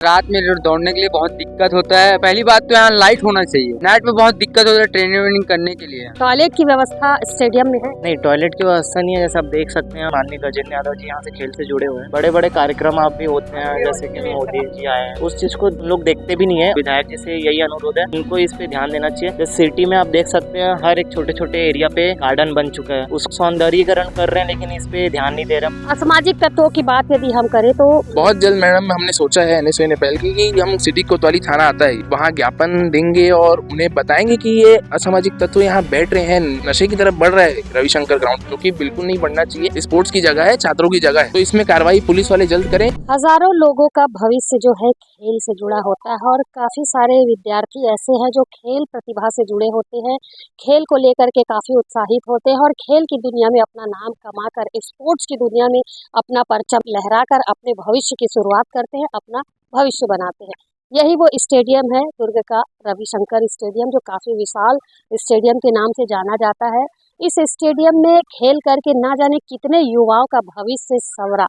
रात में दौड़ने के लिए बहुत दिक्कत होता है। पहली बात तो यहाँ लाइट होना चाहिए। नाइट में बहुत दिक्कत होता है ट्रेनिंग करने के लिए। टॉयलेट की व्यवस्था स्टेडियम में है? नहीं, टॉयलेट की व्यवस्था नहीं है। जैसे आप देख सकते हैं, माननीय गजेंद्र यादव जी यहाँ से खेल से जुड़े हुए हैं। बड़े बड़े कार्यक्रम आप भी होते हैं, जैसे कि मोदी जी आए हैं, उस चीज को लोग देखते भी नहीं है। विधायक जी से यही अनुरोध है, उनको इस पे ध्यान देना चाहिए। जैसे सिटी में आप देख सकते हैं, हर एक छोटे छोटे एरिया पे गार्डन बन चुका है, उसका सौंदर्यीकरण कर रहे हैं, लेकिन इस पे ध्यान नहीं दे रहे। असामाजिक तत्वों की बात यदि हम करें तो बहुत जल्द मैडम हमने सोचा है NSO नेपाल की हम सिटी कोतवाली थाना आता है, वहाँ ज्ञापन देंगे और उन्हें बताएंगे कि ये असामाजिक तत्व यहाँ बैठ रहे हैं, नशे की तरफ बढ़ रहा है रविशंकर ग्राउंड, जो कि बिल्कुल नहीं बढ़ना चाहिए। स्पोर्ट्स की जगह है, छात्रों की जगह है, तो इसमें कार्रवाई पुलिस वाले जल्द करें। हजारों लोगों का भविष्य जो है खेल से जुड़ा होता है और काफी सारे विद्यार्थी ऐसे हैं जो खेल प्रतिभा से जुड़े होते हैं, खेल को लेकर के काफी उत्साहित होते हैं और खेल की दुनिया में अपना नाम कमाकर, स्पोर्ट्स की दुनिया में अपना परचम लहराकर अपने भविष्य की शुरुआत करते हैं, अपना भविष्य बनाते हैं। यही वो स्टेडियम है, दुर्ग का रविशंकर स्टेडियम, जो काफी विशाल स्टेडियम के नाम से जाना जाता है। इस स्टेडियम में खेल करके ना जाने कितने युवाओं का भविष्य संवरा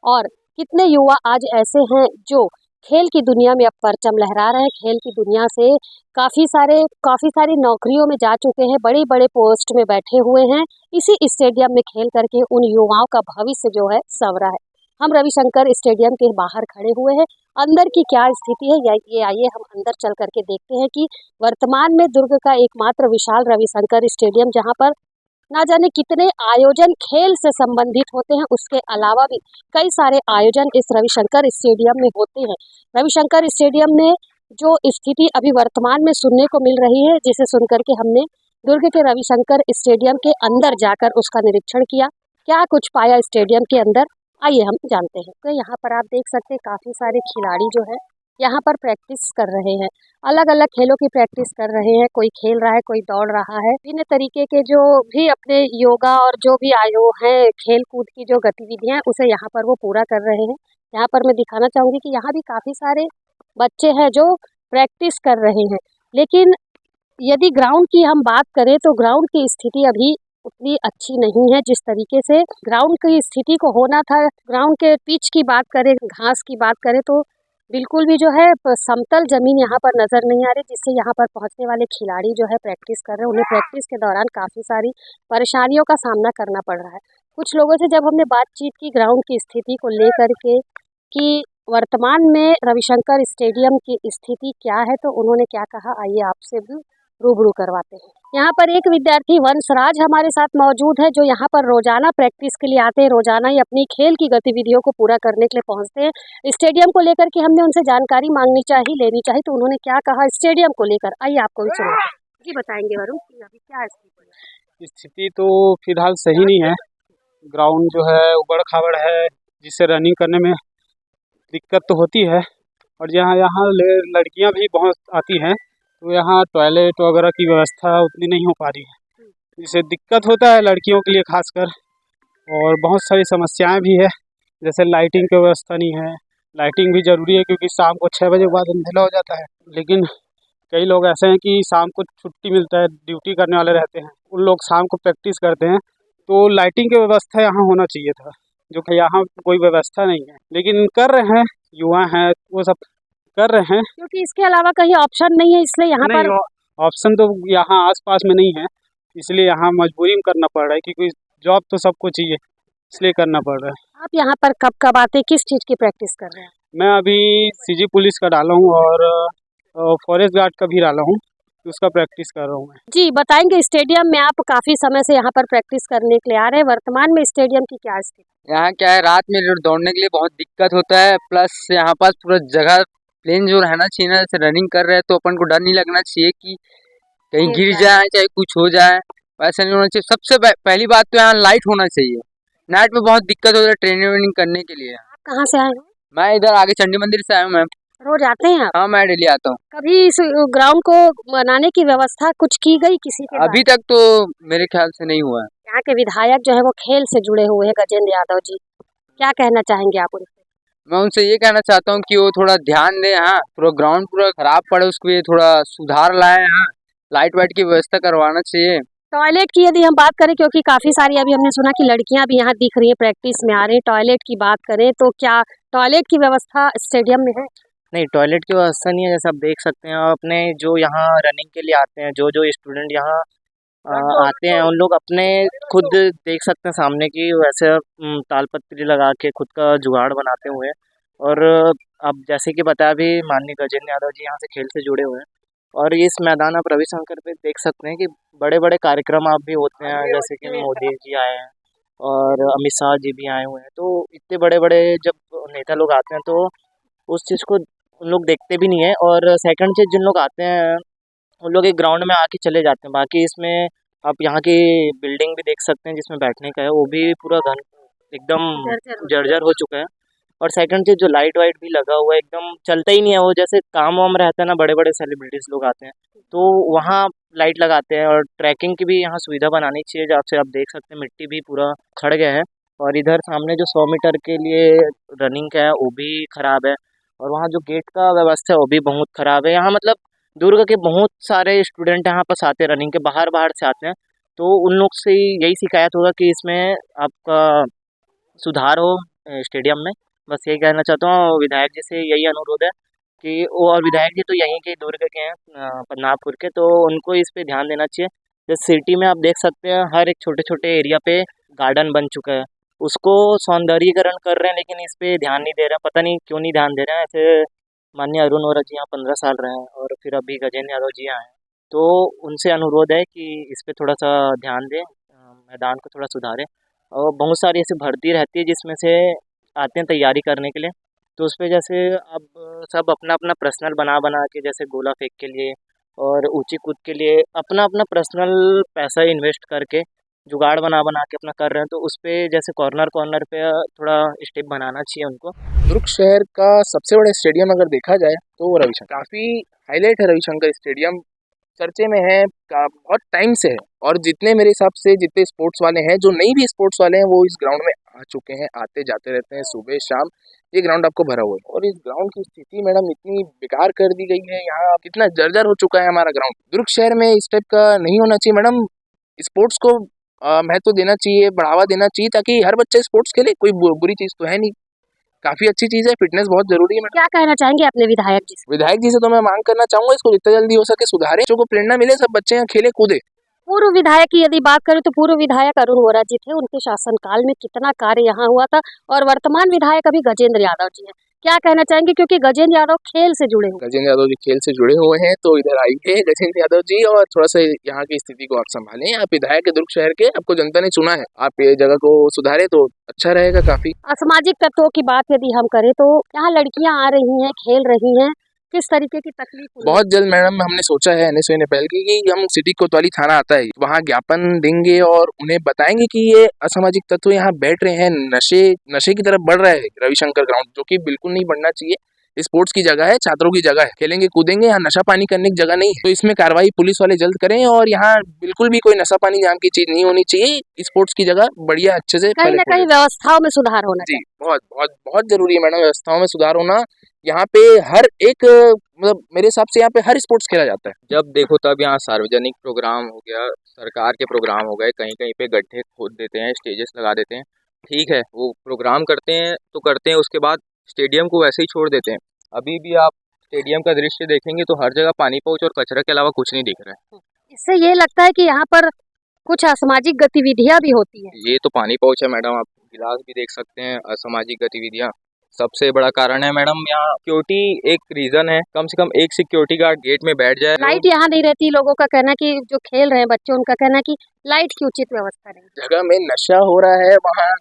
और कितने युवा आज ऐसे हैं जो खेल की दुनिया में अब परचम लहरा रहे हैं, खेल की दुनिया से काफी सारी नौकरियों में जा चुके हैं, बड़े बड़े पोस्ट में बैठे हुए हैं। इसी स्टेडियम में खेल करके उन युवाओं का भविष्य जो है संवरा है। हम रविशंकर स्टेडियम के बाहर खड़े हुए हैं। अंदर की क्या स्थिति है ये आइए हम अंदर चल करके देखते हैं कि वर्तमान में दुर्ग का एकमात्र विशाल रविशंकर स्टेडियम, जहां पर ना जाने कितने आयोजन खेल से संबंधित होते हैं, उसके अलावा भी कई सारे आयोजन इस रविशंकर स्टेडियम में होते हैं। रविशंकर स्टेडियम में जो स्थिति अभी वर्तमान में सुनने को मिल रही है, जिसे सुनकर के हमने दुर्ग के रविशंकर स्टेडियम के अंदर जाकर उसका निरीक्षण किया, क्या कुछ पाया स्टेडियम के अंदर, आइए हम जानते हैं। तो यहाँ पर आप देख सकते हैं काफी सारे खिलाड़ी जो है यहाँ पर प्रैक्टिस कर रहे हैं, अलग अलग खेलों की प्रैक्टिस कर रहे हैं। कोई खेल रहा है, कोई दौड़ रहा है। भिन्न तरीके के जो भी अपने योगा और जो भी आयु है खेल कूद की जो गतिविधियां उसे यहाँ पर वो पूरा कर रहे हैं। यहाँ पर मैं दिखाना चाहूंगी कि यहाँ भी काफी सारे बच्चे हैं जो प्रैक्टिस कर रहे हैं, लेकिन यदि ग्राउंड की हम बात करें तो ग्राउंड की स्थिति अभी उतनी अच्छी नहीं है। जिस तरीके से ग्राउंड की स्थिति को होना था, ग्राउंड के पिच की बात करें, घास की बात करें, तो बिल्कुल भी जो है समतल जमीन यहाँ पर नजर नहीं आ रही, जिससे यहाँ पर पहुँचने वाले खिलाड़ी जो है प्रैक्टिस कर रहे हैं, उन्हें प्रैक्टिस के दौरान काफ़ी सारी परेशानियों का सामना करना पड़ रहा है। कुछ लोगों से जब हमने बातचीत की ग्राउंड की स्थिति को लेकर के कि वर्तमान में रविशंकर स्टेडियम की स्थिति क्या है, तो उन्होंने क्या कहा, आइए आपसे भी रूबरू करवाते हैं। यहाँ पर एक विद्यार्थी वंशराज हमारे साथ मौजूद है, जो यहाँ पर रोजाना प्रैक्टिस के लिए आते हैं, रोजाना ही अपनी खेल की गतिविधियों को पूरा करने के लिए पहुँचते हैं। स्टेडियम को लेकर के हमने उनसे जानकारी मांगनी चाहिए, लेनी चाहिए, तो उन्होंने क्या कहा स्टेडियम को लेकर, आइए आपको भी सुनाते हैं। जी बताएंगे वरुण कि अभी क्या स्थिति है? स्थिति तो फिलहाल सही नहीं है। ग्राउंड जो है उबड़ खाबड़ है, जिससे रनिंग करने में दिक्कत तो होती है। और यहाँ लड़कियाँ भी बहुत आती हैं, तो यहाँ टॉयलेट वगैरह की व्यवस्था उतनी नहीं हो पा रही है, जिससे दिक्कत होता है लड़कियों के लिए खासकर। और बहुत सारी समस्याएं भी है, जैसे लाइटिंग की व्यवस्था नहीं है। लाइटिंग भी ज़रूरी है क्योंकि शाम को 6 बजे के बाद अंधेरा हो जाता है, लेकिन कई लोग ऐसे हैं कि शाम को छुट्टी मिलता है, ड्यूटी करने वाले रहते हैं, उन लोग शाम को प्रैक्टिस करते हैं, तो लाइटिंग की व्यवस्था यहाँ होना चाहिए था, जो कि यहाँ कोई व्यवस्था नहीं है। लेकिन कर रहे हैं, युवा हैं, वो सब कर रहे हैं, क्योंकि इसके अलावा कहीं ऑप्शन नहीं है, इसलिए यहाँ पर ऑप्शन तो यहाँ आसपास में नहीं है, इसलिए यहाँ मजबूरी में करना पड़ रहा है, क्योंकि जॉब तो सबको चाहिए, इसलिए करना पड़ रहा है। आप यहाँ पर कब आते, किस चीज़ की प्रैक्टिस कर रहे हैं? मैं अभी CG पुलिस का डाला हूँ और फॉरेस्ट गार्ड का भी डाला हूँ, उसका प्रैक्टिस कर रहा हूँ मैं। जी बताएंगे, स्टेडियम में आप काफी समय से यहाँ पर प्रैक्टिस करने के लिए आ रहे हैं, वर्तमान में स्टेडियम की क्या स्थिति? यहाँ क्या है, रात में दौड़ने के लिए बहुत दिक्कत होता है, प्लस यहाँ पास पूरा जगह प्लेन जो रहना चाहिए ना, जैसे रनिंग कर रहे हैं तो अपन को डर नहीं लगना चाहिए कि कहीं गिर जाए, चाहे कुछ हो जाए, वैसा नहीं होना चाहिए। सबसे पहली बात तो यहाँ लाइट होना चाहिए। नाइट में बहुत दिक्कत होता है ट्रेनिंग करने के लिए। आप कहाँ से आए हैं? मैं इधर आगे चंडी मंदिर से आया हूँ मैम। रोज आते हैं आप? हाँ, मैं डेली आता हूँ। कभी इस ग्राउंड को बनाने की व्यवस्था कुछ की गई किसी के? अभी तक तो मेरे ख्याल से नहीं हुआ है। यहाँ के विधायक जो है वो खेल से जुड़े हुए हैं, गजेंद्र यादव जी, क्या कहना चाहेंगे आप उनसे? मैं उनसे ये कहना चाहता हूँ कि वो थोड़ा ध्यान दें, यहाँ पूरा ग्राउंड पूरा खराब पड़ा, उसको ये थोड़ा सुधार लाए, यहाँ लाइट वाइट की व्यवस्था करवाना चाहिए। टॉयलेट की यदि हम बात करें, क्योंकि काफी सारी अभी हमने सुना कि लड़कियां भी यहाँ दिख रही है, प्रैक्टिस में आ रही है, टॉयलेट की बात करें तो क्या टॉयलेट की व्यवस्था स्टेडियम में है? नहीं, टॉयलेट की व्यवस्था नहीं है, जैसे आप देख सकते हैं। अपने जो यहाँ रनिंग के लिए आते हैं, जो जो स्टूडेंट यहाँ आते हैं, उन लोग अपने खुद देख सकते हैं सामने की वैसे तालपत्री लगा के खुद का जुगाड़ बनाते हुए। और अब जैसे कि बताया भी, माननीय गजेंद्र यादव जी यहाँ से खेल से जुड़े हुए हैं। और इस मैदान आप रविशंकर पे देख सकते हैं कि बड़े बड़े कार्यक्रम आप भी होते हैं, जैसे कि मोदी जी आए हैं और अमित शाह जी भी आए हुए हैं। तो इतने बड़े बड़े जब नेता लोग आते हैं तो उस चीज़ को उन लोग देखते भी नहीं है। और सेकंड चीज़, जिन लोग आते हैं उन लोग एक ग्राउंड में आके चले जाते हैं। बाकी इसमें आप यहाँ की बिल्डिंग भी देख सकते हैं जिसमें बैठने का है, वो भी पूरा घन एकदम जर्जर हो चुका है। और सेकंड चीज़, जो लाइट वाइट भी लगा हुआ है, एकदम चलता ही नहीं है वो। जैसे काम वाम रहता है ना, बड़े बड़े सेलिब्रिटीज़ लोग आते हैं तो वहाँ लाइट लगाते हैं। और ट्रैकिंग की भी यहाँ सुविधा बनानी चाहिए, जहाँ से आप देख सकते हैं मिट्टी भी पूरा खड़ गया है। और इधर सामने जो 100 मीटर के लिए रनिंग का है वो भी ख़राब है। और वहाँ जो गेट का व्यवस्था है वो भी बहुत ख़राब है। यहाँ मतलब दुर्ग के बहुत सारे स्टूडेंट यहाँ पास आते हैं, रनिंग के बाहर बाहर से आते हैं। तो उन लोग से यही शिकायत होगा कि इसमें आपका सुधार हो स्टेडियम में। बस यही कहना चाहता हूँ। विधायक जी से यही अनुरोध है कि वो, और विधायक जी तो यहीं के दुर्ग के हैं, पद्मनाभपुर के, तो उनको इस पे ध्यान देना चाहिए। जैसे सिटी में आप देख सकते हैं हर एक छोटे छोटे एरिया पे गार्डन बन चुका है, उसको सौंदर्यीकरण कर रहे हैं, लेकिन इस पे ध्यान नहीं दे रहे हैं। पता नहीं क्यों नहीं ध्यान दे रहे हैं। ऐसे माननीय अरुण वोरा जी यहाँ 15 साल रहे हैं और फिर अभी गजेंद्र यादव जी आए हैं। तो उनसे अनुरोध है कि इस पे थोड़ा सा ध्यान दें, मैदान को थोड़ा सुधारें। और बहुत सारी ऐसी भर्ती रहती है जिसमें से आते हैं तैयारी करने के लिए, तो उस पे जैसे अब सब अपना अपना पर्सनल बना बना के, जैसे गोला फेंक के लिए और ऊंची कूद के लिए अपना अपना पर्सनल पैसा इन्वेस्ट करके जुगाड़ बना बना के अपना कर रहे हैं। तो उस पे जैसे कॉर्नर कॉर्नर पे थोड़ा स्टेप बनाना चाहिए उनको। दुर्ग शहर का सबसे बड़ा स्टेडियम अगर देखा जाए तो वो रविशंकर, काफी हाईलाइट है रविशंकर स्टेडियम, चर्चे में है बहुत टाइम से है। और जितने मेरे हिसाब से जितने स्पोर्ट्स वाले हैं, जो नहीं भी स्पोर्ट्स वाले हैं, वो इस ग्राउंड में आ चुके हैं, आते जाते रहते हैं सुबह शाम। ये ग्राउंड आपको भरा हुआ है और इस ग्राउंड की स्थिति मैडम इतनी बेकार कर दी गई है, यहाँ कितना जर्जर हो चुका है हमारा ग्राउंड। दुर्ग शहर में इस टाइप का नहीं होना चाहिए मैडम। स्पोर्ट्स को महत्व देना चाहिए, बढ़ावा देना चाहिए, ताकि हर बच्चा स्पोर्ट्स खेले। कोई बुरी चीज़ तो है नहीं, काफी अच्छी चीज़ है, फिटनेस बहुत जरूरी है मैडम। क्या कहना चाहेंगे अपने विधायक जी से? विधायक जी से तो मैं मांग करना चाहूंगा इसको जितना जल्दी हो सके सुधारें, बच्चों को प्रेरणा मिले, सब बच्चे यहाँ खेले कूदे। पूर्व विधायक की यदि बात करें तो पूर्व विधायक अरुण वोरा जी थे, उनके शासनकाल में कितना कार्य यहाँ हुआ था। और वर्तमान विधायक अभी गजेंद्र यादव जी हैं, क्या कहना चाहेंगे, क्योंकि गजेंद्र यादव खेल से जुड़े हुए? गजेंद्र यादव जी खेल से जुड़े हुए हैं, तो इधर आइए गजेंद्र यादव जी और थोड़ा सा यहाँ की स्थिति को आप संभालें। आप विधायक है दुर्ग शहर के, आपको जनता ने चुना है, आप ये जगह को सुधारे तो अच्छा रहेगा काफी। असामाजिक तत्वों की बात यदि हम करें तो यहाँ लड़कियां आ रही हैं, खेल रही हैं, किस तरीके की तकलीफ हुई? बहुत जल्द मैडम हमने सोचा है एनएसयूआई ने पहल की कि हम सिटी कोतवाली थाना आता है, वहाँ ज्ञापन देंगे और उन्हें बताएंगे कि ये असामाजिक तत्व यहाँ बैठ रहे हैं, नशे की तरफ बढ़ रहा है रविशंकर ग्राउंड, जो कि बिल्कुल नहीं बढ़ना चाहिए। स्पोर्ट्स की जगह है, छात्रों की जगह है, खेलेंगे कूदेंगे, यहाँ नशा पानी करने की जगह नहीं है। तो इसमें कार्रवाई पुलिस वाले जल्द करें और यहाँ बिल्कुल भी कोई नशा पानी नाम की चीज नहीं होनी चाहिए। स्पोर्ट्स की जगह बढ़िया अच्छे से कहीं ना कहीं व्यवस्थाओं में सुधार होना जी, बहुत बहुत बहुत जरूरी है मैडम, व्यवस्थाओं में सुधार होना। यहाँ पे हर एक मतलब मेरे हिसाब से यहाँ पे हर स्पोर्ट्स खेला जाता है। जब देखो तब यहाँ सार्वजनिक प्रोग्राम हो गया, सरकार के प्रोग्राम हो गए, कहीं कहीं पे गड्ढे खोद देते हैं, स्टेजेस लगा देते हैं। ठीक है, वो प्रोग्राम करते हैं तो करते हैं, उसके बाद स्टेडियम को वैसे ही छोड़ देते हैं। अभी भी आप स्टेडियम का दृश्य देखेंगे तो हर जगह पानी पाउच और कचरा के अलावा कुछ नहीं दिख रहा है। इससे ये लगता है कि यहाँ पर कुछ असामाजिक गतिविधियां भी होती हैं। ये तो पानी पाउच है मैडम, आप गिलास भी देख सकते हैं। असामाजिक गतिविधियाँ सबसे बड़ा कारण है मैडम, यहाँ सिक्योरिटी एक रीजन है। कम से कम एक सिक्योरिटी गार्ड गेट में बैठ जाए। लाइट यहाँ नहीं रहती, लोगों का कहना है कि जो खेल रहे हैं बच्चे, उनका कहना है कि लाइट की उचित व्यवस्था नहीं। जगह में नशा हो रहा है, वहाँ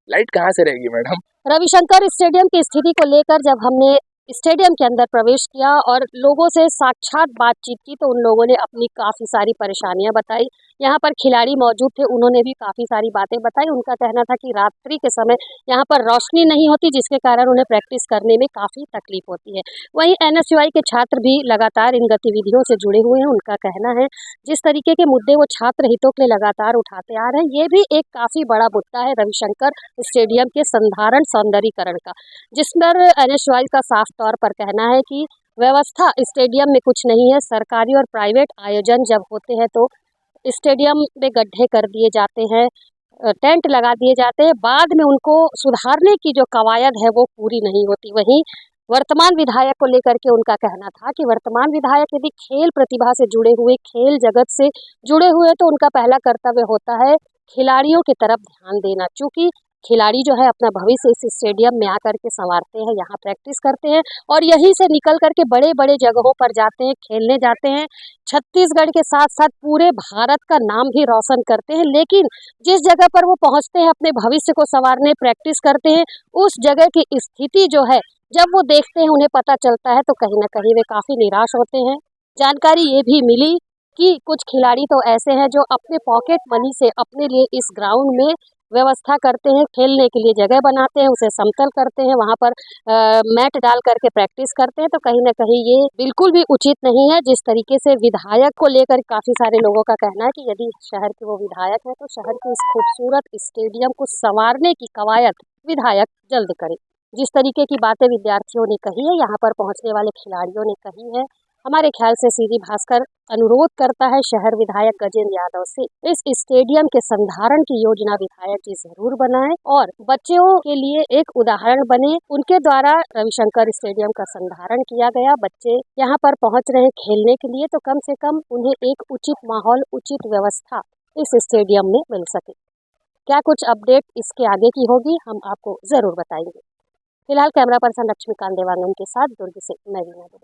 लाइट कहाँ से रहेगी मैडम? रविशंकर स्टेडियम की स्थिति को लेकर जब हमने स्टेडियम के अंदर प्रवेश किया और लोगों से साक्षात बातचीत की तो उन लोगों ने अपनी काफ़ी सारी परेशानियां बताई। यहाँ पर खिलाड़ी मौजूद थे, उन्होंने भी काफ़ी सारी बातें बताई। उनका कहना था कि रात्रि के समय यहाँ पर रोशनी नहीं होती, जिसके कारण उन्हें प्रैक्टिस करने में काफ़ी तकलीफ होती है। वहीं एनएसयूआई के छात्र भी लगातार इन गतिविधियों से जुड़े हुए हैं। उनका कहना है जिस तरीके के मुद्दे वो छात्र हितों के लिए लगातार उठाते आ रहे हैं, ये भी एक काफ़ी बड़ा मुद्दा है रविशंकर स्टेडियम के संधारण सौंदर्यीकरण का, जिस पर एनएसयूआई का साफ तौर पर कहना है कि व्यवस्था स्टेडियम में कुछ नहीं है। सरकारी और प्राइवेट आयोजन जब होते हैं तो स्टेडियम में गड्ढे कर दिए जाते हैं, टेंट लगा दिए जाते हैं, बाद में उनको सुधारने की जो कवायद है वो पूरी नहीं होती। वहीं वर्तमान विधायक को लेकर के उनका कहना था कि वर्तमान विधायक यदि खेल प्रतिभा से जुड़े हुए, खेल जगत से जुड़े हुए, तो उनका पहला कर्तव्य होता है खिलाड़ियों की तरफ ध्यान देना। चूँकि खिलाड़ी जो है अपना भविष्य इस स्टेडियम में आकर के संवारते हैं, यहाँ प्रैक्टिस करते हैं और यहीं से निकल करके बड़े बड़े जगहों पर जाते हैं, खेलने जाते हैं। छत्तीसगढ़ के साथ साथ पूरे भारत का नाम भी रोशन करते हैं। लेकिन जिस जगह पर वो पहुँचते हैं अपने भविष्य को संवारने, प्रैक्टिस करते हैं, उस जगह की स्थिति जो है जब वो देखते हैं, उन्हें पता चलता है, तो कहीं ना कहीं वे काफ़ी निराश होते हैं। जानकारी ये भी मिली कि कुछ खिलाड़ी तो ऐसे हैं जो अपने पॉकेट मनी से अपने लिए इस ग्राउंड में व्यवस्था करते हैं, खेलने के लिए जगह बनाते हैं, उसे समतल करते हैं, वहाँ पर मैट डाल करके प्रैक्टिस करते हैं। तो कहीं ना कहीं ये बिल्कुल भी उचित नहीं है। जिस तरीके से विधायक को लेकर काफ़ी सारे लोगों का कहना है कि यदि शहर के वो विधायक हैं तो शहर के इस खूबसूरत स्टेडियम को संवारने की कवायद विधायक जल्द करे। जिस तरीके की बातें विद्यार्थियों ने कही है, यहाँ पर पहुँचने वाले खिलाड़ियों ने कही है, हमारे ख्याल से सीधी भास्कर अनुरोध करता है शहर विधायक गजेंद्र यादव से, इस स्टेडियम के संधारण की योजना विधायक जी जरूर बनाएं और बच्चों के लिए एक उदाहरण बने। उनके द्वारा रविशंकर स्टेडियम का संधारण किया गया, बच्चे यहाँ पर पहुँच रहे खेलने के लिए, तो कम से कम उन्हें एक उचित माहौल, उचित व्यवस्था इस स्टेडियम में मिल सके। क्या कुछ अपडेट इसके आगे की होगी, हम आपको जरूर बताएंगे। फिलहाल कैमरा पर्सन लक्ष्मीकांत देवांगन के साथ दुर्ग से मैं वीना दुबे।